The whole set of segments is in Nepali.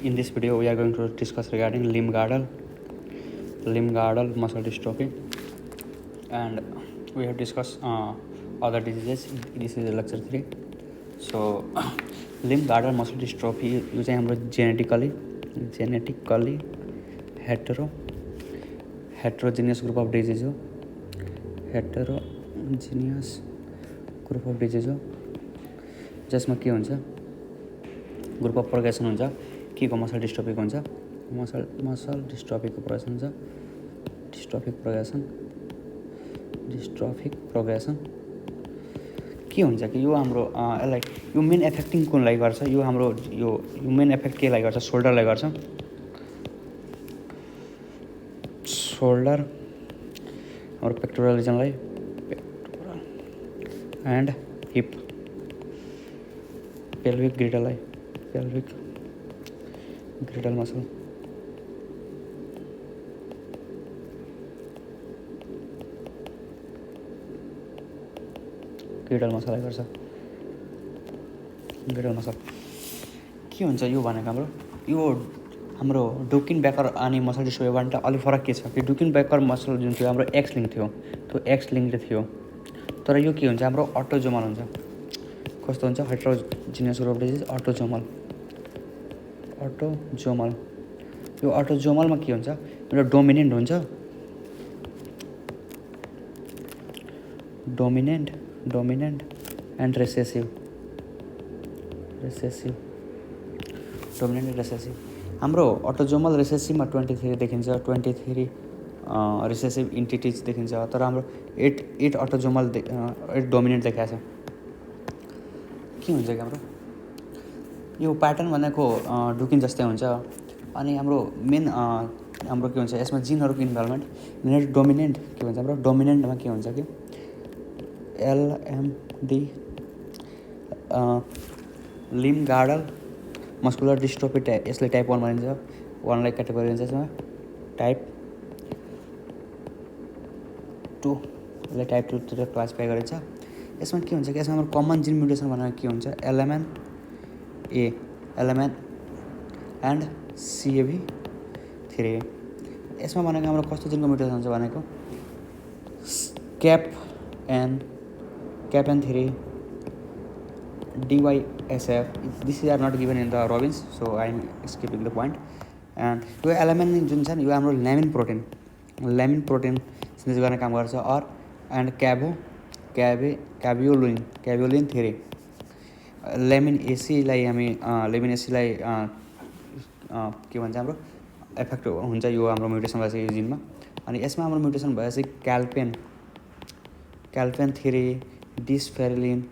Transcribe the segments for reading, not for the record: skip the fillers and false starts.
In this video, we are going to discuss regarding limb-girdle muscle dystrophy, and we have discussed other diseases. This is lecture 3. So, limb-girdle muscle dystrophy यो चाहिँ हाम्रो genetically heterogeneous group of disease हो. heterogeneous group of disease हो जसमा के हुन्छ ग्रुप अफ प्रोग्रेसन हुन्छ के को मसल डिस्ट्रोफीको हुन्छ मसल डिस्ट्रोफीको प्रोग्रेसन हुन्छ डिस्ट्रोफिक प्रोग्रेसन के हुन्छ कि यो हाम्रो यसलाई यो मेन एफेक्टिङ कुनलाई गर्छ यो हाम्रो यो मेन एफेक्ट केलाई गर्छ सोल्डरलाई गर्छ सोल्डर हाम्रो पेक्टोरल रिजनलाई and hip pelvic girdle muscle girdle मसललाई गर्छ ग्रिडल मसल के हुन्छ यो भनेको हाम्रो डुकिन बेकर अनि मसल डिस्ट्रोफीबाट अलिक फरक के छ कि डुकिन बेकर मसल जुन थियो हाम्रो एक्स लिङ्क थियो त्यो एक्स लिङ्कले थियो तर यो के हुन्छ हाम्रो अटोजोमल हुन्छ कस्तो हुन्छ हेटेरोजेनियस ग्रुप डिजिज अटोजोमल यो अटोजोमलमा के हुन्छ एउटा डोमिनेन्ट हुन्छ डोमिनेन्ट एन्ड रेसेसिभ हाम्रो अटोजोमल रेसेसिभमा 23 देखिन्छ 23 रेसेसिभ इन्टिटिज देखिन्छ तर हाम्रो 8 अटोजोमल 8 डोमिनेन्ट देखाएको छ के हुन्छ कि हाम्रो यो प्याटर्न भनेको डुकिन जस्तै हुन्छ अनि हाम्रो मेन हाम्रो के हुन्छ यसमा जिनहरूको इन्भल्भमेन्ट डोमिनेन्ट के भन्छ हाम्रो डोमिनेन्टमा के हुन्छ कि LMD लिम्ब गार्डल मस्कुलर डिस्ट्रोफी यसलाई टाइप 1 भनिन्छ 1 लाई क्याटेगोरी हुन्छ यसमा टाइप 2 यसलाई टाइप 2 तिर क्लासिफाई गरिन्छ यसमा के हुन्छ कि यसमा हाम्रो कमन जिन म्युटेसन भनेको के हुन्छ LMN एन्ड CAV3 यसमा भनेको हाम्रो कस्तो जिनको म्युटेसन हुन्छ भनेको CAPN3 DYSF. These are not given in the Robbins, so I am skipping the point. And यो LMN जुन छ नि यो हाम्रो ल्यामिन प्रोटिन सिन्थेसिस गर्ने काम गर्छ एन्ड क्याभियोलिन 3 लेमिन एसीलाई के भन्छ हाम्रो एफेक्ट हुन्छ यो हाम्रो म्युटेसन भएपछि यो जिनमा अनि यसमा हाम्रो म्युटेसन भएपछि क्याल्पेन 3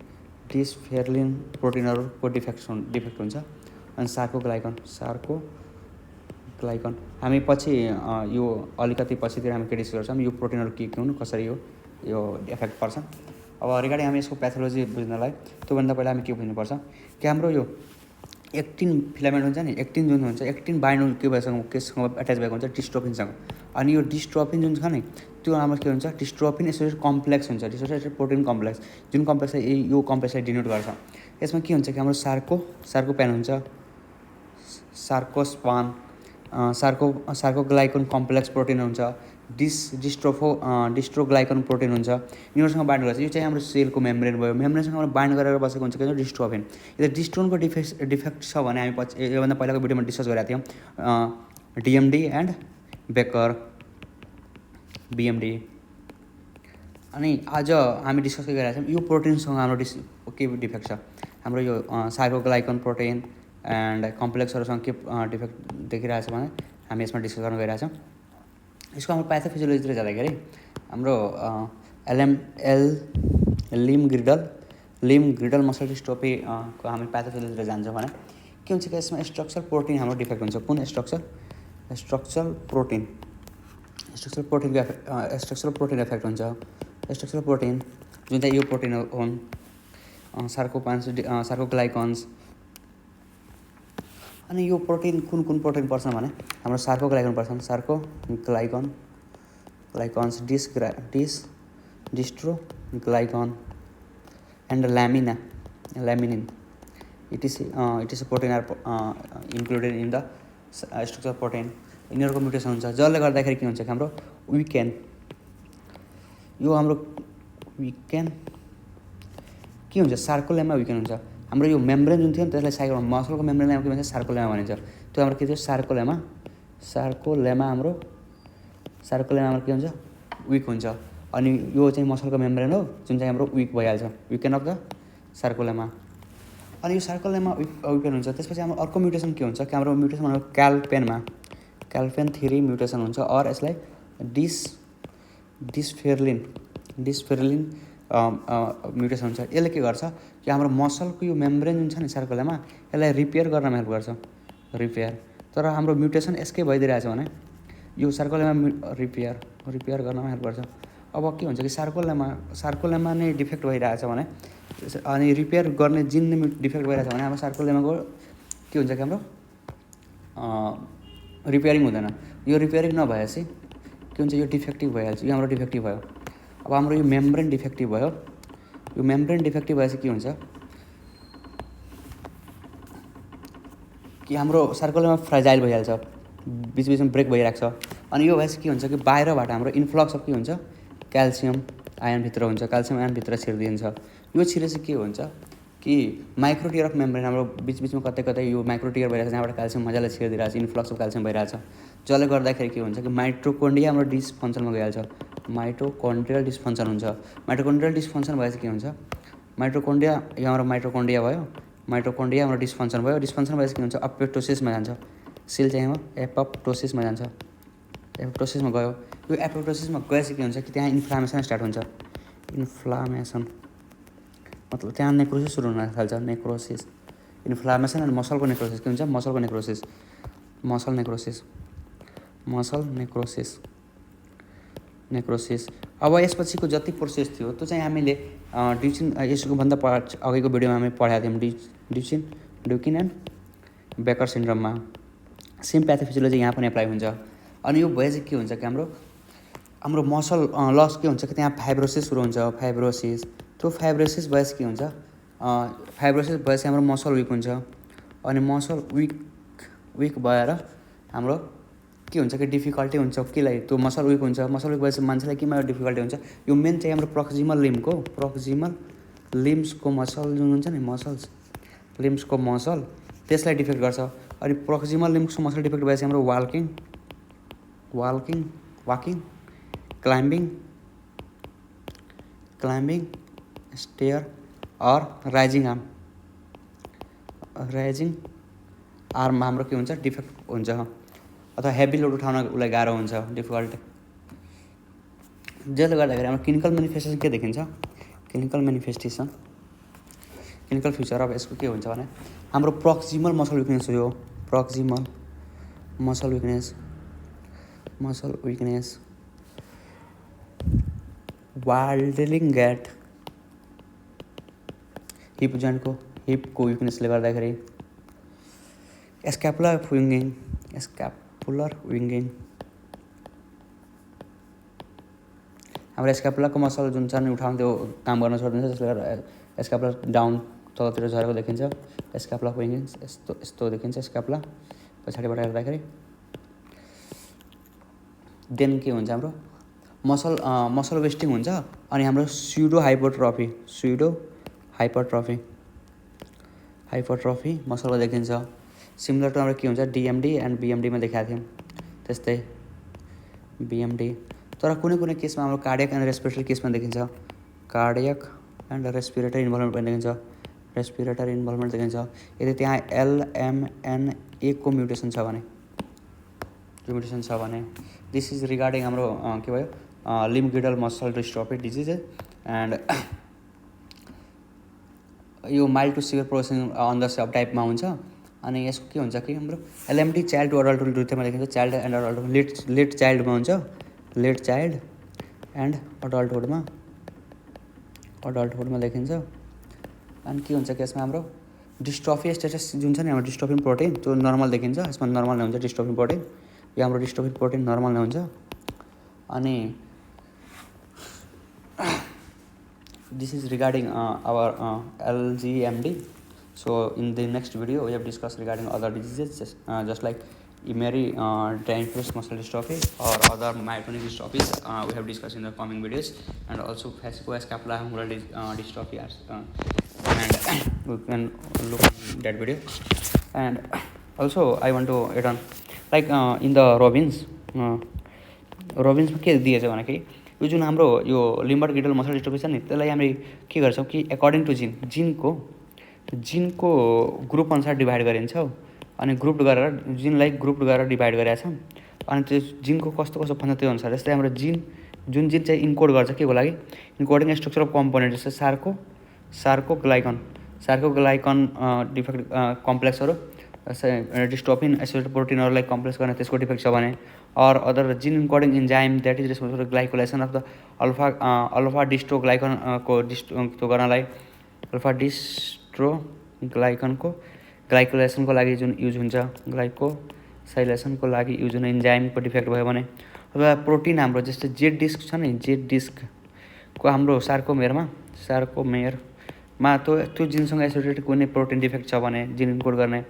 डिस्फेरिलिन प्रोटिनहरूको डिफेक्ट हुन्छ अनि सार्कोग्लाइकन हामी पछि यो अलिकति पछितिर हामी के डिस्कस गर्छौँ यो प्रोटिनहरू के हुन् कसरी यो इफेक्ट पर्छ अब रिगार्डिङ हामी यसको प्याथोलोजी बुझ्नलाई त्योभन्दा पहिला हामी के बुझ्नुपर्छ कि हाम्रो यो एक्टिन फिलामेन्ट हुन्छ नि एक्टिन जुन हुन्छ एक्टिन बाइन्ड केसँग एट्याच भएको हुन्छ डिस्ट्रोफिनसँग अनि यो डिस्ट्रोफिन जुन छ नि त्यो हाम्रो के हुन्छ डिस्ट्रोफिन एसोसिएटेड कम्प्लेक्स हुन्छ डिसोसिएटेड प्रोटिन कम्प्लेक्स जुन कम्प्लेक्सलाई यो कम्प्लेक्सलाई डिनोट गर्छ यसमा के हुन्छ कि हाम्रो सार्कोपेन हुन्छ सार्कोग्लाइकन कम्प्लेक्स प्रोटिन हुन्छ डिस्ट्रोग्लाइकन प्रोटिन हुन्छ यिनीहरूसँग बाइन्ड गर्छ यो चाहिँ हाम्रो सेलको मेम्ब्रेन भयो मेम्ब्रेनसँग हाम्रो बाइन्ड गरेर बसेको हुन्छ के डिस्ट्रोफिन यदि डिस्ट्रोनको डिफेक्ट छ भने हामी पछि योभन्दा पहिलाको भिडियोमा डिस्कस गरेका थियौँ DMD एन्ड बेकर BMD अनि आज हामी डिस्कस गरिरहेका छौँ यो प्रोटिनसँग हाम्रो के डिफेक्ट छ हाम्रो यो सार्कोग्लाइकन प्रोटिन एन्ड कम्प्लेक्सहरूसँग के डिफेक्ट देखिरहेको छ भने हामी यसमा डिस्कस गर्न गइरहेछौँ यसको हाम्रो प्याथोफिजियोलोजीतिर जाँदाखेरि हाम्रो लिम्ब ग्रिडल मसल डिस्ट्रोफीको हामी प्याथोफिजियोलोजीतिर जान्छौँ भने के हुन्छ कि यसमा स्ट्रक्चर प्रोटिन हाम्रो डिफेक्ट हुन्छ कुन स्ट्रक्चरल प्रोटिन एफेक्ट हुन्छ स्ट्रक्चरल प्रोटिन जुन चाहिँ यो प्रोटिन हुन् सार्कोग्लाइकन्स अनि यो प्रोटिन कुन प्रोटिन पर्छ भने हाम्रो सार्कोग्लाइकन पर्छ sarcoglycans dystroglycan and laminin etcetera protein are included in the structure protein. यिनीहरूको म्युटेसन हुन्छ, जसले गर्दाखेरि के हुन्छ कि हाम्रो विकेन यो हाम्रो विकेन के हुन्छ, सार्कोलेमा विकेन हुन्छ। हाम्रो यो मेम्ब्रेन जुन थियो नि त्यसलाई साइकल मसलको मेम्ब्रेनलाई के भन्छ, सार्कोलेमा भनिन्छ। त्यो हाम्रो के थियो, सार्कोलेमा हाम्रो के हुन्छ, विक हुन्छ। अनि यो चाहिँ मसलको मेम्ब्रेन हो जुन चाहिँ हाम्रो विक भइहाल्छ, विकेन अफ द सार्कोलेमा। अनि यो सार्कोलेमा विकेन हुन्छ। त्यसपछि हाम्रो अर्को म्युटेसन के हुन्छ कि हाम्रो म्युटेसन भनेको क्याल्पेन 3 म्युटेसन हुन्छ। अर यसलाई डिस्फेरलिन म्युटेसन हुन्छ। यसले के गर्छ कि हाम्रो मसलको यो मेम्ब्रेन जुन छ नि सार्कोलेमा, यसलाई रिपेयर गर्नमा हेल्प गर्छ, तर हाम्रो म्युटेसन यसकै भइदिरहेछ भने यो सार्कोलेमा रिपेयर गर्नमा हेल्प गर्छ। अब के हुन्छ कि सार्कोलेमा नै डिफेक्ट भइरहेछ भने अनि रिपेयर गर्ने जिन नै डिफेक्ट भइरहेछ भने हाम्रो सार्कोलेमाको के हुन्छ कि हाम्रो रिपेयरिङ हुँदैन। यो रिपेयरिङ नभएपछि के हुन्छ, यो डिफेक्टिभ भइहाल्छ, यो हाम्रो डिफेक्टिभ भयो। अब हाम्रो यो मेम्ब्रेन डिफेक्टिभ भयो। यो मेम्ब्रेन डिफेक्टिभ भएपछि के हुन्छ कि हाम्रो सार्कोलेमा फ्राजाइल भइहाल्छ, बिचबिचमा ब्रेक भइरहेको छ। अनि यो भएपछि के हुन्छ कि बाहिरबाट हाम्रो इन्फ्लक्स अफ के हुन्छ, क्याल्सियम आयन भित्र हुन्छ, क्याल्सियम आयन भित्र छिरिदिन्छ। यो छिरेपछि के हुन्छ कि माइक्रोटियर अफ मेम्ब्रेन हाम्रो बिचबिचमा कतै यो माइक्रोटियर भइरहेछ, जहाँबाट क्याल्सियम मजाले छिरिदिरहेछ, इन्फ्लक्स अफ क्याल्सियम भइरहेछ, जसले गर्दाखेरि के हुन्छ कि माइटोकोन्ड्रिया हाम्रो डिसफङ्सनमा गइहाल्छ, माइटोकोन्ड्रियल डिसफङ्सन हुन्छ। माइटोकोन्ड्रियल डिसफङ्सन भएपछि के हुन्छ, यो हाम्रो माइटोकोन्ड्रिया भयो, माइटोकोन्ड्रिया हाम्रो डिसफङ्सन भयो। डिसफङ्सन भएपछि के हुन्छ, एपोप्टोसिसमा जान्छ, सेल चाहिँ हाम्रो एपोप्टोसिसमा जान्छ, एपोप्टोसिसमा गयो। यो एपोप्टोसिसमा गएपछि के हुन्छ कि त्यहाँ इन्फ्लामेसन स्टार्ट हुन्छ। इन्फ्लामेसन मतलब त्यहाँ नेक्रोसिस सुरु हुन थाल्छ, नेक्रोसिस, इन्फ्लामेसन अनि मसलको नेक्रोसिस के हुन्छ, मसल नेक्रोसिस। अब यसपछिको जति प्रोसेस थियो त्यो चाहिँ हामीले यसको भन्दा अघिको भिडियोमा हामी पढाएको थियौँ, ड्युकिन एन्ड बेकर सिन्ड्रोममा। सेम प्याथोफिजियोलोजी यहाँ पनि एप्लाई हुन्छ। अनि यो भएपछि के हुन्छ कि हाम्रो मसल लस के हुन्छ कि त्यहाँ फाइब्रोसिस सुरु हुन्छ, त्यो फाइब्रोसिस भएपछि के हुन्छ, फाइब्रोसिस भएपछि हाम्रो मसल विक हुन्छ। अनि मसल विक भएर हाम्रो के हुन्छ कि डिफिकल्टी हुन्छ, केलाई त्यो मसल विक हुन्छ। मसल विक भएपछि मान्छेलाई केमा डिफिकल्टी हुन्छ, यो मेन चाहिँ हाम्रो प्रोक्सिमल लिम्सको मसल जुन हुन्छ नि, लिम्सको मसल त्यसलाई डिफेक्ट गर्छ। अनि प्रोक्सिमल लिम्सको मसल डिफेक्ट भएपछि हाम्रो walking climbing stair or rising आर्ममा हाम्रो के हुन्छ, डिफेक्ट हुन्छ। अथवा हेभी लोड उठाउन उसलाई गाह्रो हुन्छ, डिफिकल्ट। जसले गर्दाखेरि हाम्रो क्लिनिकल मेनिफेस्टेसन के देखिन्छ, क्लिनिकल फिचर अब यसको के हुन्छ भने हाम्रो प्रोक्सिमल मसल विकनेस हो। यो प्रोक्सिमल मसल विकनेस वाल्डलिङ ग्याट हिपको विकनेसले गर्दाखेरि स्क्यापुलर विङ्गिङ हाम्रो स्क्यापुलरको मसल जुन छ नि उठाउनु त्यो काम गर्न छोडिदिन्छ, जसले गर्दा स्क्यापुलर डाउन तलतिर झरेको देखिन्छ। स्क्यापुलर विङ्गिङ यस्तो देखिन्छ, स्क्यापुलर पछाडिबाट हेर्दाखेरि। देन के हुन्छ, हाम्रो मसल वेस्टिङ हुन्छ। अनि हाम्रो स्युडो हाइपरट्रफी मसलको देखिन्छ। सिमिलर टु हाम्रो के हुन्छ, डिएमडी एन्ड बिएमडीमा देखाएको थियौँ त्यस्तै बिएमडी। तर कुनै केसमा हाम्रो कार्डियक एन्ड रेस्पिरेटरी केसमा देखिन्छ, कार्डियक एन्ड रेस्पिरेटरी इन्भल्भमेन्ट देखिन्छ। यदि त्यहाँ LMNA को म्युटेसन छ भने दिस इज रिगार्डिङ हाम्रो के भयो, limb girdle muscle dystrophy disease and यो mild to severe progressive on the sub टाइपमा हुन्छ। अनि यसको के हुन्छ कि हाम्रो LMD चाइल्ड टु अडल्टहुड दुईटैमा देखिन्छ, चाइल्ड एन्ड अडल्टहुड, लेट चाइल्डमा हुन्छ, लेट चाइल्ड एन्ड अडल्टहुडमा देखिन्छ। अनि के हुन्छ कि यसमा हाम्रो डिस्ट्रोफी स्टेटस जुन छ नि, हाम्रो डिस्ट्रोफिन प्रोटिन त्यो नर्मल देखिन्छ। यसमा नर्मल नै हुन्छ डिस्ट्रोफिन प्रोटिन, यो हाम्रो डिस्ट्रोफिन प्रोटिन नर्मल नै हुन्छ। अनि this is regarding our LGMD So in the next video, we have discussed regarding other diseases, just like Emery diffuse muscle dystrophy or other myotonic dystrophies. We have discussed in the coming videos, and also fasciculoscapular dystrophy, and we can look at that video. And also I want to add on, like in the रोबिन्समा के दिएछ भन्दाखेरि यो जुन हाम्रो यो लिम्बर गिडल मसल डिस्ट्रोफी छ नि, त्यसलाई हामीले के गर्छौँ कि एकर्डिङ टु जिनको ग्रुप अनुसार डिभाइड गरिन्छ अनि ग्रुप गरेर जिनलाई ग्रुप गरेर डिभाइड गरेका छ। अनि त्यो जिनको कस्तो कस्तो भन्छ त्यो अनुसार, जस्तै हाम्रो जुन जिन चाहिँ इन्कोड गर्छ के को लागि, इन्कोडिङ स्ट्रक्चर अफ कम्पोनेन्ट, जस्तै सार्कोग्लाइकन डिफेक्ट कम्प्लेक्सहरू, डिस्ट्रोफिन एसोसिएटेड प्रोटिनहरूलाई कम्प्लेक्स गर्ने त्यसको डिफेक्ट छ भने, और other gene encoding enzyme that is responsible for glycosylation of the alpha डिस्ट्रोग्लाइकनको त्यो गर्नलाई अल्फा डिस्ट्रोग्लाइकनको ग्लाइकोलाइजेसनको लागि जुन युज हुन्छ, ग्लाइकोसाइलेसनको लागि युज हुने इन्जाइमको डिफेक्ट भयो भने, अथवा प्रोटिन हाम्रो जस्तै जेड डिस्क छ नि, जेड डिस्कको हाम्रो सार्कोमेरमा त्यो जिनसँग एसोसिएटेड कुनै प्रोटिन डिफेक्ट छ भने, जिन इन्कोड गर्ने,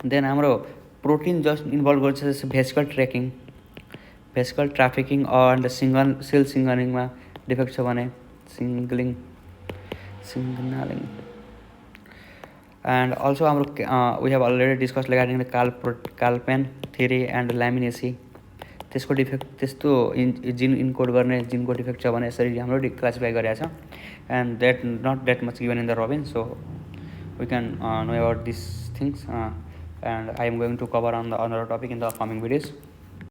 देन हाम्रो प्रोटिन जस्ट इन्भल्भ गर्छ जस्तै भेसिकल ट्राफिकिङ एन्ड सेल सिग्नलिङमा डिफेक्ट छ भने, सिग्नलिङ एन्ड अल्सो हाम्रो we have already discuss regarding the calpain theory and ल्यामिनेसी, त्यसको डिफेक्ट, त्यस्तो जिन इन्कोड गर्ने जिनको डिफेक्ट छ भने यसरी हाम्रो क्लासिफाई गरेका छ। And not that much given in the Robin, so we can know about this things, and I am going to cover on the another topic in the upcoming videos.